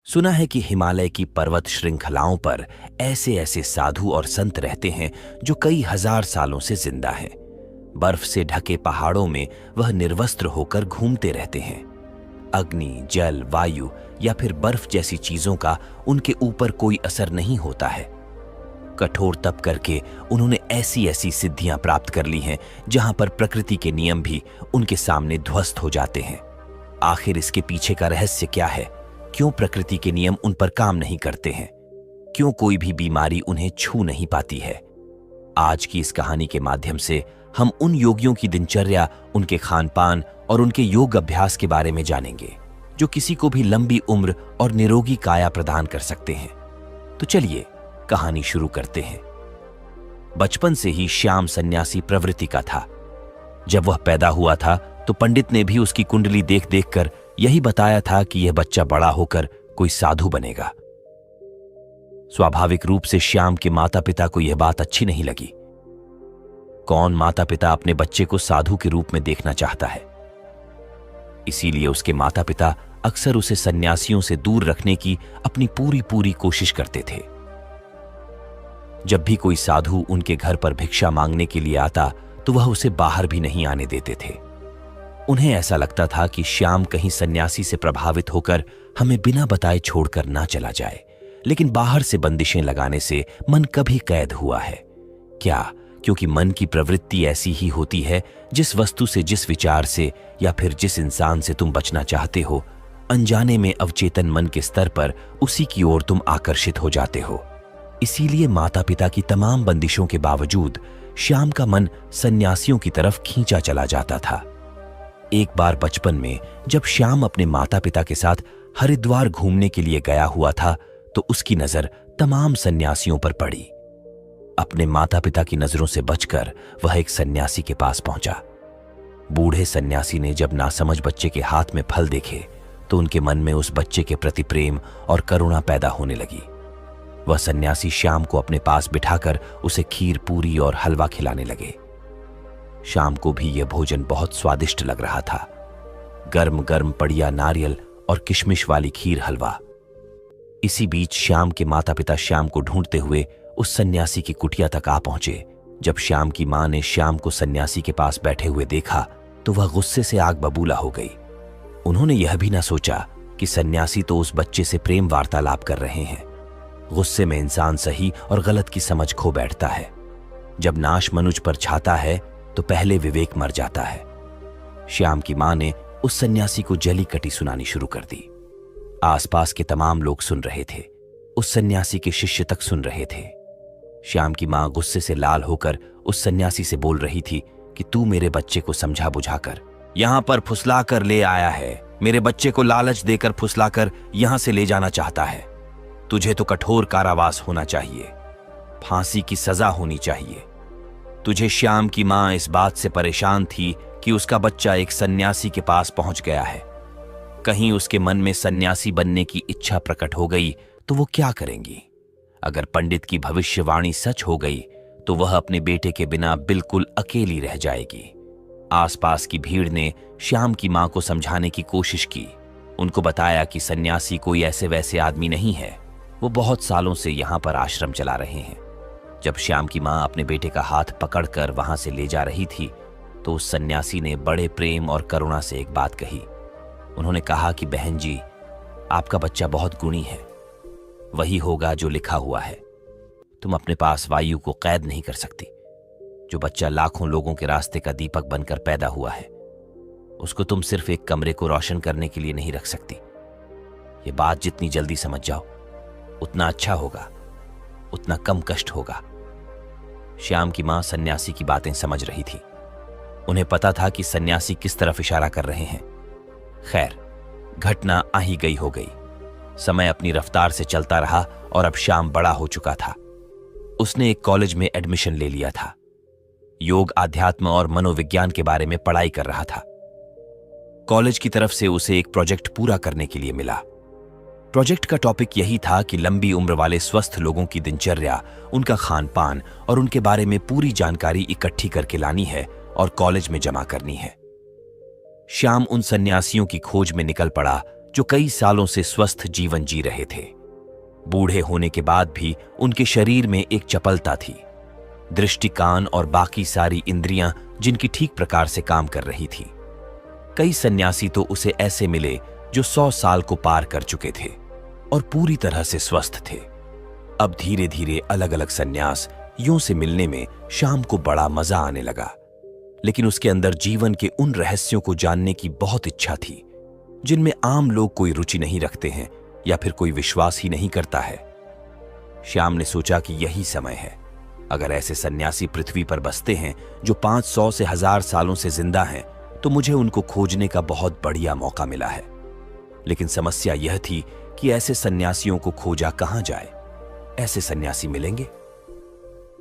सुना है कि हिमालय की पर्वत श्रृंखलाओं पर ऐसे ऐसे साधु और संत रहते हैं जो कई हजार सालों से जिंदा हैं। बर्फ से ढके पहाड़ों में वह निर्वस्त्र होकर घूमते रहते हैं। अग्नि, जल, वायु या फिर बर्फ जैसी चीजों का उनके ऊपर कोई असर नहीं होता है। कठोर तप करके उन्होंने ऐसी ऐसी सिद्धियां प्राप्त कर ली हैं जहां पर प्रकृति के नियम भी उनके सामने ध्वस्त हो जाते हैं। आखिर इसके पीछे का रहस्य क्या है? क्यों प्रकृति के नियम उन पर काम नहीं करते हैं? क्यों कोई भी बीमारी उन्हें छू नहीं पाती है? आज की इस कहानी के माध्यम से हम उन योगियों की दिनचर्या, उनके खान पान और उनके योग अभ्यास के बारे में जानेंगे जो किसी को भी लंबी उम्र और निरोगी काया प्रदान कर सकते हैं। तो चलिए कहानी शुरू करते हैं। बचपन से ही श्याम सन्यासी प्रवृत्ति का था। जब वह पैदा हुआ था तो पंडित ने भी उसकी कुंडली देख देख कर यही बताया था कि यह बच्चा बड़ा होकर कोई साधु बनेगा। स्वाभाविक रूप से श्याम के माता पिता को यह बात अच्छी नहीं लगी। कौन माता पिता अपने बच्चे को साधु के रूप में देखना चाहता है? इसीलिए उसके माता पिता अक्सर उसे सन्यासियों से दूर रखने की अपनी पूरी कोशिश करते थे। जब भी कोई साधु उनके घर पर भिक्षा मांगने के लिए आता तो वह उसे बाहर भी नहीं आने देते थे। उन्हें ऐसा लगता था कि श्याम कहीं सन्यासी से प्रभावित होकर हमें बिना बताए छोड़कर ना चला जाए। लेकिन बाहर से बंदिशें लगाने से मन कभी कैद हुआ है क्या? क्योंकि मन की प्रवृत्ति ऐसी ही होती है। जिस वस्तु से, जिस विचार से या फिर जिस इंसान से तुम बचना चाहते हो, अनजाने में अवचेतन मन के स्तर पर उसी की ओर तुम आकर्षित हो जाते हो। इसीलिए माता पिता की तमाम बंदिशों के बावजूद श्याम का मन सन्यासियों की तरफ खींचा चला जाता था। एक बार बचपन में जब श्याम अपने माता पिता के साथ हरिद्वार घूमने के लिए गया हुआ था तो उसकी नजर तमाम सन्यासियों पर पड़ी। अपने माता पिता की नजरों से बचकर वह एक सन्यासी के पास पहुंचा। बूढ़े सन्यासी ने जब नासमझ बच्चे के हाथ में फल देखे तो उनके मन में उस बच्चे के प्रति प्रेम और करुणा पैदा होने लगी। वह सन्यासी श्याम को अपने पास बिठाकर उसे खीर, पूरी और हलवा खिलाने लगे। श्याम को भी यह भोजन बहुत स्वादिष्ट लग रहा था। गर्म गर्म पड़िया नारियल और किशमिश वाली खीर, हलवा। इसी बीच श्याम के माता पिता श्याम को ढूंढते हुए उस सन्यासी की कुटिया तक आ पहुंचे। जब श्याम की मां ने श्याम को सन्यासी के पास बैठे हुए देखा तो वह गुस्से से आग बबूला हो गई। उन्होंने यह भी ना सोचा कि सन्यासी तो उस बच्चे से प्रेम वार्तालाप कर रहे हैं। गुस्से में इंसान सही और गलत की समझ खो बैठता है। जब नाश मनुज पर छाता है तो पहले विवेक मर जाता है। श्याम की मां ने उस सन्यासी को जली कटी सुनानी शुरू कर दी। आसपास के तमाम लोग सुन रहे थे, उस सन्यासी के शिष्य तक सुन रहे थे। श्याम की मां गुस्से से लाल होकर उस सन्यासी से बोल रही थी कि तू मेरे बच्चे को समझा बुझाकर यहां पर फुसला कर ले आया है। मेरे बच्चे को लालच देकर फुसलाकर यहां से ले जाना चाहता है। तुझे तो कठोर कारावास होना चाहिए, फांसी की सजा होनी चाहिए। तुझे श्याम की मां इस बात से परेशान थी कि उसका बच्चा एक सन्यासी के पास पहुंच गया है। कहीं उसके मन में सन्यासी बनने की इच्छा प्रकट हो गई तो वो क्या करेंगी? अगर पंडित की भविष्यवाणी सच हो गई तो वह अपने बेटे के बिना बिल्कुल अकेली रह जाएगी। आसपास की भीड़ ने श्याम की मां को समझाने की कोशिश की। उनको बताया कि सन्यासी कोई ऐसे वैसे आदमी नहीं है, वो बहुत सालों से यहां पर आश्रम चला रहे हैं। जब श्याम की मां अपने बेटे का हाथ पकड़कर वहां से ले जा रही थी तो उस सन्यासी ने बड़े प्रेम और करुणा से एक बात कही। उन्होंने कहा कि बहन जी, आपका बच्चा बहुत गुणी है, वही होगा जो लिखा हुआ है। तुम अपने पास वायु को कैद नहीं कर सकती। जो बच्चा लाखों लोगों के रास्ते का दीपक बनकर पैदा हुआ है, उसको तुम सिर्फ एक कमरे को रोशन करने के लिए नहीं रख सकती। ये बात जितनी जल्दी समझ जाओ उतना अच्छा होगा, उतना कम कष्ट होगा। श्याम की मां सन्यासी की बातें समझ रही थी। उन्हें पता था कि सन्यासी किस तरफ इशारा कर रहे हैं। खैर, घटना आ ही गई हो गई। समय अपनी रफ्तार से चलता रहा और अब श्याम बड़ा हो चुका था। उसने एक कॉलेज में एडमिशन ले लिया था। योग, आध्यात्म और मनोविज्ञान के बारे में पढ़ाई कर रहा था। कॉलेज की तरफ से उसे एक प्रोजेक्ट पूरा करने के लिए मिला। प्रोजेक्ट का टॉपिक यही था कि लंबी उम्र वाले स्वस्थ लोगों की दिनचर्या, उनका खान पान और उनके बारे में पूरी जानकारी इकट्ठी करके लानी है और कॉलेज में जमा करनी है। श्याम उन सन्यासियों की खोज में निकल पड़ा जो कई सालों से स्वस्थ जीवन जी रहे थे। बूढ़े होने के बाद भी उनके शरीर में एक चपलता थी। दृष्टि, कान और बाकी सारी इंद्रियां जिनकी ठीक प्रकार से काम कर रही थी। कई सन्यासी तो उसे ऐसे मिले जो 100 साल को पार कर चुके थे और पूरी तरह से स्वस्थ थे। अब धीरे धीरे अलग अलग सन्यास यूं से मिलने में श्याम को बड़ा मजा आने लगा, लेकिन उसके अंदर जीवन के उन रहस्यों को जानने की बहुत इच्छा थी जिनमें आम लोग कोई रुचि नहीं रखते हैं या फिर कोई विश्वास ही नहीं करता है। श्याम ने सोचा कि यही समय है। अगर ऐसे सन्यासी पृथ्वी पर बसते हैं जो 500 से 1000 सालों से जिंदा हैं, तो मुझे उनको खोजने का बहुत बढ़िया मौका मिला है। लेकिन समस्या यह थी कि ऐसे सन्यासियों को खोजा कहां जाए। ऐसे सन्यासी मिलेंगे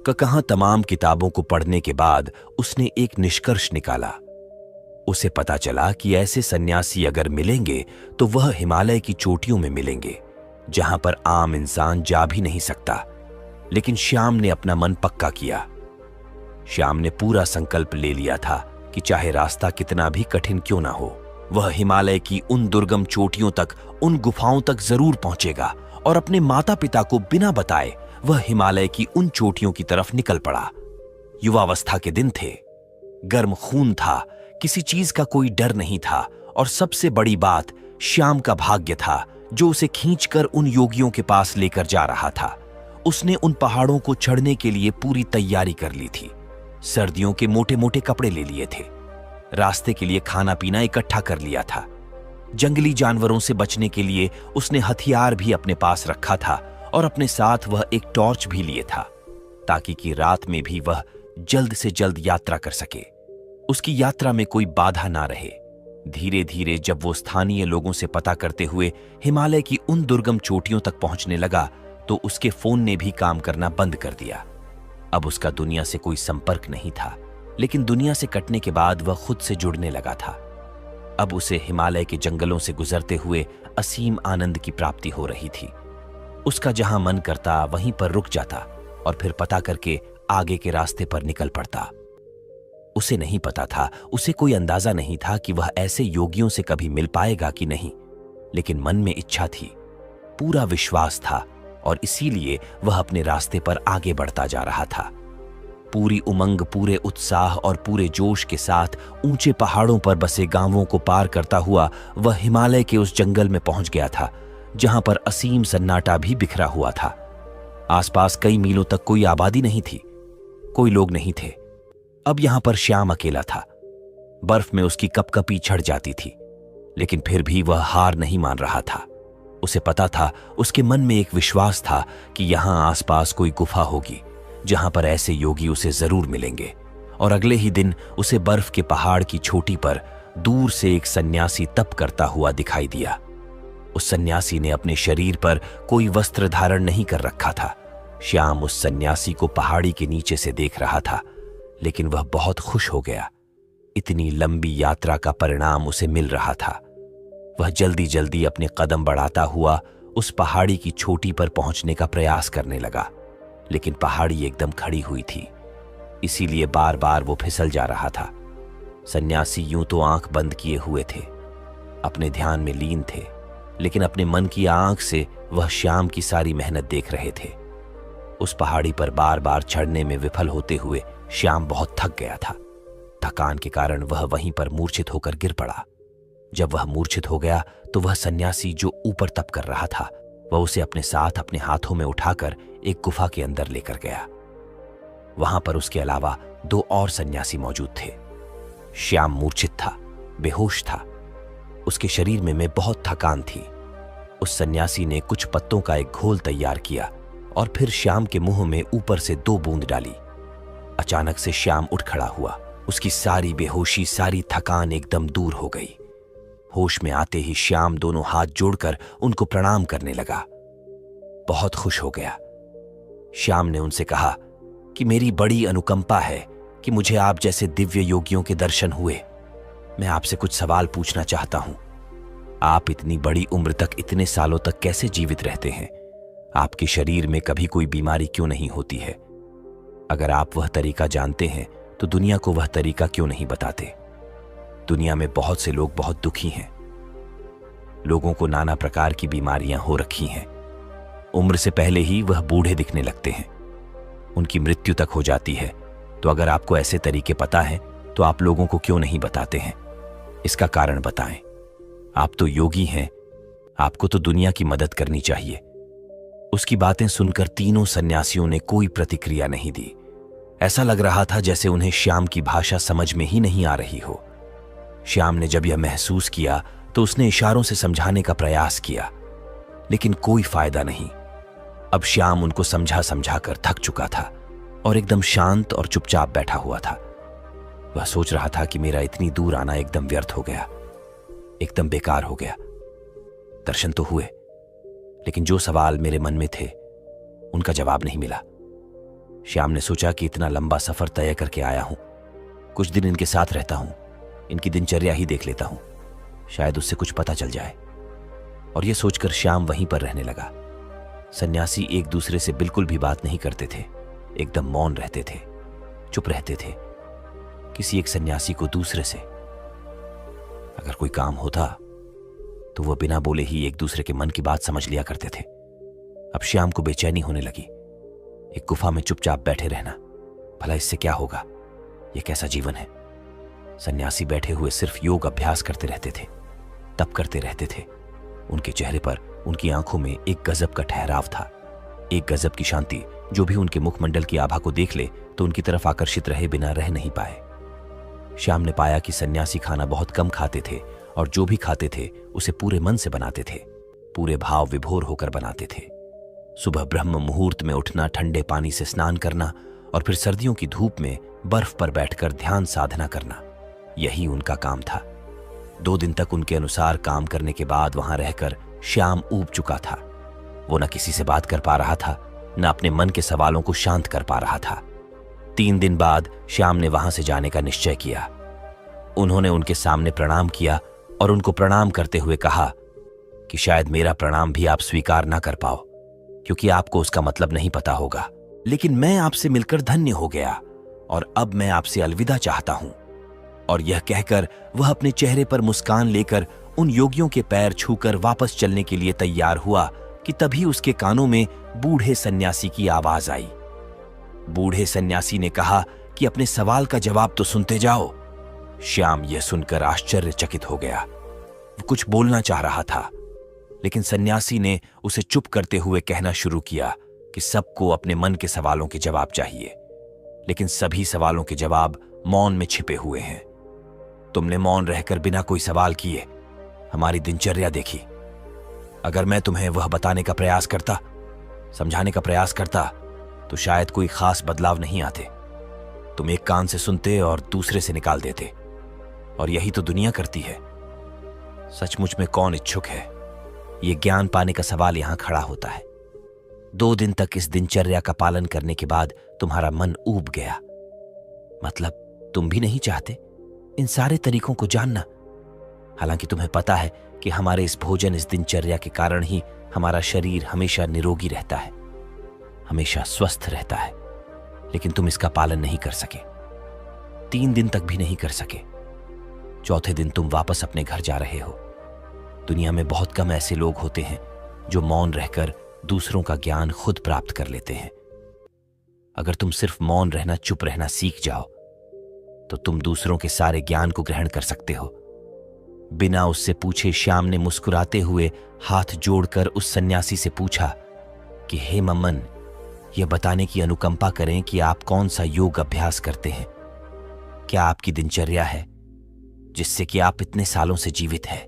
कहां? तमाम किताबों को पढ़ने के बाद उसने एक निष्कर्ष निकाला। उसे पता चला कि ऐसे सन्यासी अगर मिलेंगे तो वह हिमालय की चोटियों में मिलेंगे, जहां पर आम इंसान जा भी नहीं सकता। लेकिन श्याम ने अपना मन पक्का किया। श्याम ने पूरा संकल्प ले लिया था कि चाहे रास्ता कितना भी कठिन क्यों ना हो, वह हिमालय की उन दुर्गम चोटियों तक, उन गुफाओं तक जरूर पहुंचेगा और अपने माता पिता को बिना बताए वह हिमालय की उन चोटियों की तरफ निकल पड़ा। युवावस्था के दिन थे, गर्म खून था, किसी चीज का कोई डर नहीं था और सबसे बड़ी बात, श्याम का भाग्य था जो उसे खींचकर उन योगियों के पास लेकर जा रहा था। उसने उन पहाड़ों को चढ़ने के लिए पूरी तैयारी कर ली थी। सर्दियों के मोटे मोटे कपड़े ले लिए थे। रास्ते के लिए खाना पीना इकट्ठा कर लिया था। जंगली जानवरों से बचने के लिए उसने हथियार भी अपने पास रखा था और अपने साथ वह एक टॉर्च भी लिए था, ताकि कि रात में भी वह जल्द से जल्द यात्रा कर सके, उसकी यात्रा में कोई बाधा ना रहे। धीरे धीरे जब वो स्थानीय लोगों से पता करते हुए हिमालय की उन दुर्गम चोटियों तक पहुंचने लगा, तो उसके फोन ने भी काम करना बंद कर दिया। अब उसका दुनिया से कोई संपर्क नहीं था, लेकिन दुनिया से कटने के बाद वह खुद से जुड़ने लगा था। अब उसे हिमालय के जंगलों से गुजरते हुए असीम आनंद की प्राप्ति हो रही थी। उसका जहां मन करता वहीं पर रुक जाता और फिर पता करके आगे के रास्ते पर निकल पड़ता। उसे नहीं पता था, उसे कोई अंदाजा नहीं था कि वह ऐसे योगियों से कभी मिल पाएगा कि नहीं, लेकिन मन में इच्छा थी, पूरा विश्वास था और इसीलिए वह अपने रास्ते पर आगे बढ़ता जा रहा था। पूरी उमंग, पूरे उत्साह और पूरे जोश के साथ ऊंचे पहाड़ों पर बसे गांवों को पार करता हुआ वह हिमालय के उस जंगल में पहुंच गया था, जहां पर असीम सन्नाटा भी बिखरा हुआ था। आसपास कई मीलों तक कोई आबादी नहीं थी, कोई लोग नहीं थे। अब यहां पर श्याम अकेला था। बर्फ में उसकी कपकपी छड़ जाती थी, लेकिन फिर भी वह हार नहीं मान रहा था। उसे पता था, उसके मन में एक विश्वास था कि यहां आसपास कोई गुफा होगी जहां पर ऐसे योगी उसे जरूर मिलेंगे। और अगले ही दिन उसे बर्फ के पहाड़ की चोटी पर दूर से एक सन्यासी तप करता हुआ दिखाई दिया। उस सन्यासी ने अपने शरीर पर कोई वस्त्र धारण नहीं कर रखा था। श्याम उस सन्यासी को पहाड़ी के नीचे से देख रहा था, लेकिन वह बहुत खुश हो गया। इतनी लंबी यात्रा का परिणाम उसे मिल रहा था। वह जल्दी जल्दी अपने कदम बढ़ाता हुआ उस पहाड़ी की चोटी पर पहुंचने का प्रयास करने लगा, लेकिन पहाड़ी एकदम खड़ी हुई थी, इसीलिए बार बार वो फिसल जा रहा था। सन्यासी यूं तो आंख बंद किए हुए थे, अपने ध्यान में लीन थे, लेकिन अपने मन की आंख से वह श्याम की सारी मेहनत देख रहे थे। उस पहाड़ी पर बार बार चढ़ने में विफल होते हुए श्याम बहुत थक गया था। थकान के कारण वह वहीं पर मूर्छित होकर गिर पड़ा। जब वह मूर्छित हो गया तो वह सन्यासी जो ऊपर तप कर रहा था, वह उसे अपने साथ अपने हाथों में उठाकर एक गुफा के अंदर लेकर गया। वहां पर उसके अलावा 2 और सन्यासी मौजूद थे। श्याम मूर्छित था, बेहोश था, उसके शरीर में बहुत थकान थी। उस सन्यासी ने कुछ पत्तों का एक घोल तैयार किया और फिर श्याम के मुंह में ऊपर से 2 बूंद डाली। अचानक से श्याम उठ खड़ा हुआ। उसकी सारी बेहोशी, सारी थकान एकदम दूर हो गई। होश में आते ही श्याम दोनों हाथ जोड़कर उनको प्रणाम करने लगा। बहुत खुश हो गया। श्याम ने उनसे कहा कि मेरी बड़ी अनुकंपा है कि मुझे आप जैसे दिव्य योगियों के दर्शन हुए। मैं आपसे कुछ सवाल पूछना चाहता हूं। आप इतनी बड़ी उम्र तक, इतने सालों तक कैसे जीवित रहते हैं? आपके शरीर में कभी कोई बीमारी क्यों नहीं होती है? अगर आप वह तरीका जानते हैं तो दुनिया को वह तरीका क्यों नहीं बताते? दुनिया में बहुत से लोग बहुत दुखी हैं। लोगों को नाना प्रकार की बीमारियां हो रखी हैं। उम्र से पहले ही वह बूढ़े दिखने लगते हैं, उनकी मृत्यु तक हो जाती है। तो अगर आपको ऐसे तरीके पता है तो आप लोगों को क्यों नहीं बताते हैं? इसका कारण बताएं। आप तो योगी हैं, आपको तो दुनिया की मदद करनी चाहिए। उसकी बातें सुनकर तीनों सन्यासियों ने कोई प्रतिक्रिया नहीं दी। ऐसा लग रहा था जैसे उन्हें श्याम की भाषा समझ में ही नहीं आ रही हो। श्याम ने जब यह महसूस किया तो उसने इशारों से समझाने का प्रयास किया, लेकिन कोई फायदा नहीं। अब श्याम उनको समझा समझा कर थक चुका था और एकदम शांत और चुपचाप बैठा हुआ था। वह सोच रहा था कि मेरा इतनी दूर आना एकदम व्यर्थ हो गया, एकदम बेकार हो गया। दर्शन तो हुए, लेकिन जो सवाल मेरे मन में थे उनका जवाब नहीं मिला। श्याम ने सोचा कि इतना लंबा सफर तय करके आया हूं, कुछ दिन इनके साथ रहता हूं, इनकी दिनचर्या ही देख लेता हूं, शायद उससे कुछ पता चल जाए। और यह सोचकर श्याम वहीं पर रहने लगा। सन्यासी एक दूसरे से बिल्कुल भी बात नहीं करते थे, एकदम मौन रहते थे, चुप रहते थे। किसी एक सन्यासी को दूसरे से अगर कोई काम होता तो वह बिना बोले ही एक दूसरे के मन की बात समझ लिया करते थे। अब श्याम को बेचैनी होने लगी। एक गुफा में चुपचाप बैठे रहना, भला इससे क्या होगा? यह कैसा जीवन है? सन्यासी बैठे हुए सिर्फ योग अभ्यास करते रहते थे, तप करते रहते थे। उनके चेहरे पर, उनकी आंखों में एक गजब का ठहराव था, एक गजब की शांति। जो भी उनके मुखमंडल की आभा को देख ले तो उनकी तरफ आकर्षित रहे बिना रह नहीं पाए। श्याम ने पाया कि सन्यासी खाना बहुत कम खाते थे और जो भी खाते थे उसे पूरे मन से बनाते थे, पूरे भाव विभोर होकर बनाते थे। सुबह ब्रह्म मुहूर्त में उठना, ठंडे पानी से स्नान करना और फिर सर्दियों की धूप में बर्फ पर बैठकर ध्यान साधना करना, यही उनका काम था। 2 दिन तक उनके अनुसार काम करने के बाद वहां रहकर श्याम ऊब चुका था। वो न किसी से बात कर पा रहा था, न अपने मन के सवालों को शांत कर पा रहा था। 3 दिन बाद श्याम ने वहां से जाने का निश्चय किया। उन्होंने उनके सामने प्रणाम किया और उनको प्रणाम करते हुए कहा कि शायद मेरा प्रणाम भी आप स्वीकार ना कर पाओ, क्योंकि आपको उसका मतलब नहीं पता होगा, लेकिन मैं आपसे मिलकर धन्य हो गया और अब मैं आपसे अलविदा चाहता हूं। और यह कहकर वह अपने चेहरे पर मुस्कान लेकर उन योगियों के पैर छूकर वापस चलने के लिए तैयार हुआ कि तभी उसके कानों में बूढ़े सन्यासी की आवाज आई। बूढ़े सन्यासी ने कहा कि अपने सवाल का जवाब तो सुनते जाओ। श्याम यह सुनकर आश्चर्यचकित हो गया। वो कुछ बोलना चाह रहा था, लेकिन सन्यासी ने उसे चुप करते हुए कहना शुरू किया कि सबको अपने मन के सवालों के जवाब चाहिए, लेकिन सभी सवालों के जवाब मौन में छिपे हुए हैं। तुमने मौन रहकर बिना कोई सवाल किए हमारी दिनचर्या देखी। अगर मैं तुम्हें वह बताने का प्रयास करता, समझाने का प्रयास करता, तो शायद कोई खास बदलाव नहीं आते। तुम एक कान से सुनते और दूसरे से निकाल देते, और यही तो दुनिया करती है। सचमुच में कौन इच्छुक है? ये ज्ञान पाने का सवाल यहां खड़ा होता है। 2 दिन तक इस दिनचर्या का पालन करने के बाद तुम्हारा मन ऊब गया। मतलब तुम भी नहीं चाहते इन सारे तरीकों को जानना? हालांकि तुम्हें पता है कि हमारे इस भोजन, इस दिनचर्या के कारण ही हमारा शरीर हमेशा निरोगी रहता है, हमेशा स्वस्थ रहता है, लेकिन तुम इसका पालन नहीं कर सके। 3 दिन तक भी नहीं कर सके। 4थे दिन तुम वापस अपने घर जा रहे हो। दुनिया में बहुत कम ऐसे लोग होते हैं जो मौन रहकर दूसरों का ज्ञान खुद प्राप्त कर लेते हैं। अगर तुम सिर्फ मौन रहना, चुप रहना सीख जाओ तो तुम दूसरों के सारे ज्ञान को ग्रहण कर सकते हो। बिना उससे पूछे श्याम ने मुस्कुराते हुए हाथ जोड़कर उस सन्यासी से पूछा कि हे मम्मन, यह बताने की अनुकंपा करें कि आप कौन सा योग अभ्यास करते हैं? क्या आपकी दिनचर्या है जिससे कि आप इतने सालों से जीवित हैं?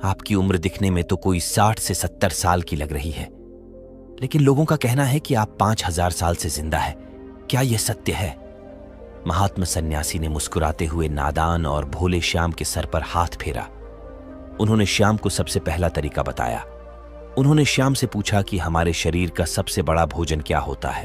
आपकी उम्र दिखने में तो कोई 60 से 70 साल की लग रही है, लेकिन लोगों का कहना है कि आप 5000 साल से जिंदा है। क्या यह सत्य है? महात्मा सन्यासी ने मुस्कुराते हुए नादान और भोले श्याम के सर पर हाथ फेरा। उन्होंने श्याम को सबसे पहला तरीका बताया। उन्होंने श्याम से पूछा कि हमारे शरीर का सबसे बड़ा भोजन क्या होता है।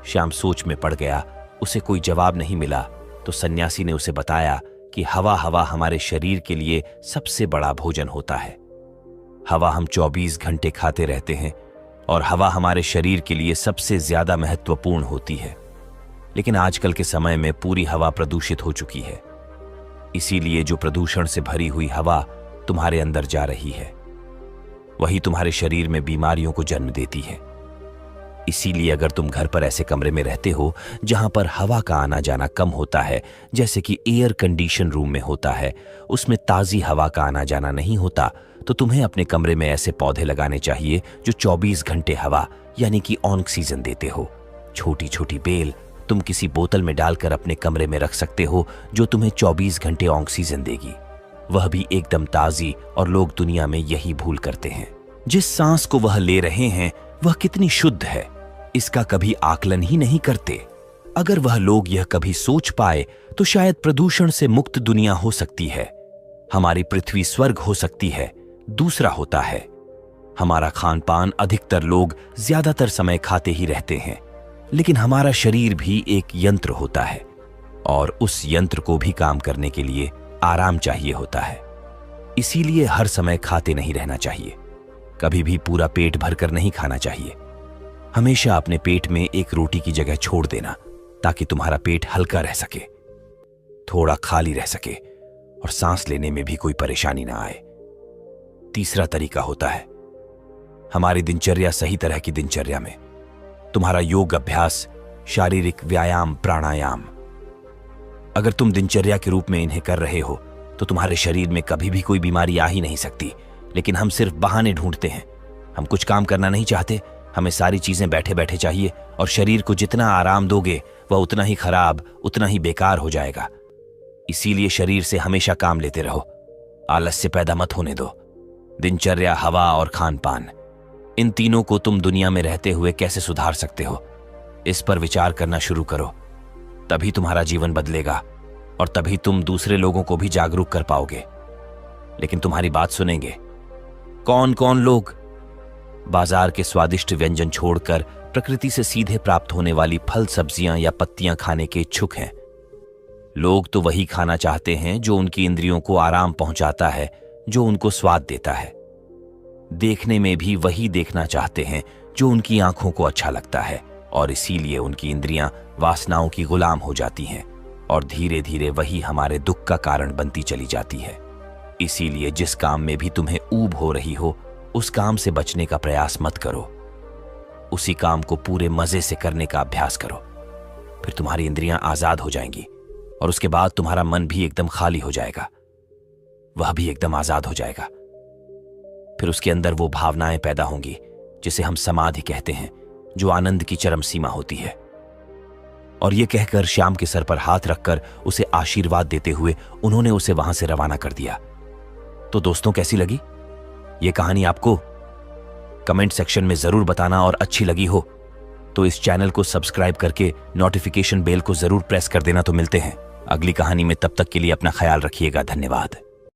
श्याम सोच में पड़ गया। उसे कोई जवाब नहीं मिला तो सन्यासी ने उसे बताया कि हवा हमारे शरीर के लिए सबसे बड़ा भोजन होता है। हवा हम 24 घंटे खाते रहते हैं और हवा हमारे शरीर के लिए सबसे ज्यादा महत्वपूर्ण होती है। लेकिन आजकल के समय में पूरी हवा प्रदूषित हो चुकी है। इसीलिए जो प्रदूषण से भरी हुई हवा तुम्हारे अंदर जा रही है, वही तुम्हारे शरीर में बीमारियों को जन्म देती है। इसीलिए अगर तुम घर पर ऐसे कमरे में रहते हो जहां पर हवा का आना जाना कम होता है, जैसे कि एयर कंडीशन रूम में होता है, उसमें ताज़ी हवा का आना जाना नहीं होता, तो तुम्हें अपने कमरे में ऐसे पौधे लगाने चाहिए जो 24 घंटे हवा यानी कि ऑक्सीजन देते हो। छोटी छोटी बेल तुम किसी बोतल में डालकर अपने कमरे में रख सकते हो जो तुम्हें 24 घंटे ऑक्सीजन देगी, वह भी एकदम ताज़ी। और लोग दुनिया में यही भूल करते हैं। जिस सांस को वह ले रहे हैं वह कितनी शुद्ध है, इसका कभी आकलन ही नहीं करते। अगर वह लोग यह कभी सोच पाए तो शायद प्रदूषण से मुक्त दुनिया हो सकती है, हमारी पृथ्वी स्वर्ग हो सकती है। दूसरा होता है हमारा खान पान। अधिकतर लोग ज्यादातर समय खाते ही रहते हैं, लेकिन हमारा शरीर भी एक यंत्र होता है और उस यंत्र को भी काम करने के लिए आराम चाहिए होता है। इसीलिए हर समय खाते नहीं रहना चाहिए, कभी भी पूरा पेट भरकर नहीं खाना चाहिए। हमेशा अपने पेट में एक रोटी की जगह छोड़ देना ताकि तुम्हारा पेट हल्का रह सके, थोड़ा खाली रह सके और सांस लेने में भी कोई परेशानी ना आए। तीसरा तरीका होता है हमारी दिनचर्या। सही तरह की दिनचर्या में तुम्हारा योग अभ्यास, शारीरिक व्यायाम, प्राणायाम। अगर तुम दिनचर्या के रूप में इन्हें कर रहे हो तो तुम्हारे शरीर में कभी भी कोई बीमारी आ ही नहीं सकती। लेकिन हम सिर्फ बहाने ढूंढते हैं। हम कुछ काम करना नहीं चाहते, हमें सारी चीजें बैठे बैठे चाहिए और शरीर को जितना आराम दोगे वह उतना ही खराब, उतना ही बेकार हो जाएगा। इसीलिए शरीर से हमेशा काम लेते रहो, आलस्य पैदा मत होने दो। दिनचर्या, हवा और खान पान, इन तीनों को तुम दुनिया में रहते हुए कैसे सुधार सकते हो, इस पर विचार करना शुरू करो। तभी तुम्हारा जीवन बदलेगा और तभी तुम दूसरे लोगों को भी जागरूक कर पाओगे। लेकिन तुम्हारी बात सुनेंगे कौन कौन लोग? बाजार के स्वादिष्ट व्यंजन छोड़कर प्रकृति से सीधे प्राप्त होने वाली फल, सब्जियां या पत्तियां खाने के इच्छुक हैं। लोग तो वही खाना चाहते हैं जो उनकी इंद्रियों को आराम पहुंचाता है, जो उनको स्वाद देता है। देखने में भी वही देखना चाहते हैं जो उनकी आंखों को अच्छा लगता है, और इसीलिए उनकी इंद्रियां वासनाओं की गुलाम हो जाती हैं और धीरे धीरे वही हमारे दुख का कारण बनती चली जाती है। इसीलिए जिस काम में भी तुम्हें ऊब हो रही हो उस काम से बचने का प्रयास मत करो, उसी काम को पूरे मजे से करने का अभ्यास करो। फिर तुम्हारी इंद्रियां आजाद हो जाएंगी और उसके बाद तुम्हारा मन भी एकदम खाली हो जाएगा, वह भी एकदम आजाद हो जाएगा। फिर उसके अंदर वो भावनाएं पैदा होंगी जिसे हम समाधि कहते हैं, जो आनंद की चरम सीमा होती है। और ये कहकर श्याम के सर पर हाथ रखकर उसे आशीर्वाद देते हुए उन्होंने उसे वहां से रवाना कर दिया। तो दोस्तों, कैसी लगी ये कहानी आपको? कमेंट सेक्शन में जरूर बताना, और अच्छी लगी हो तो इस चैनल को सब्सक्राइब करके नोटिफिकेशन बेल को जरूर प्रेस कर देना। तो मिलते हैं अगली कहानी में, तब तक के लिए अपना ख्याल रखिएगा। धन्यवाद।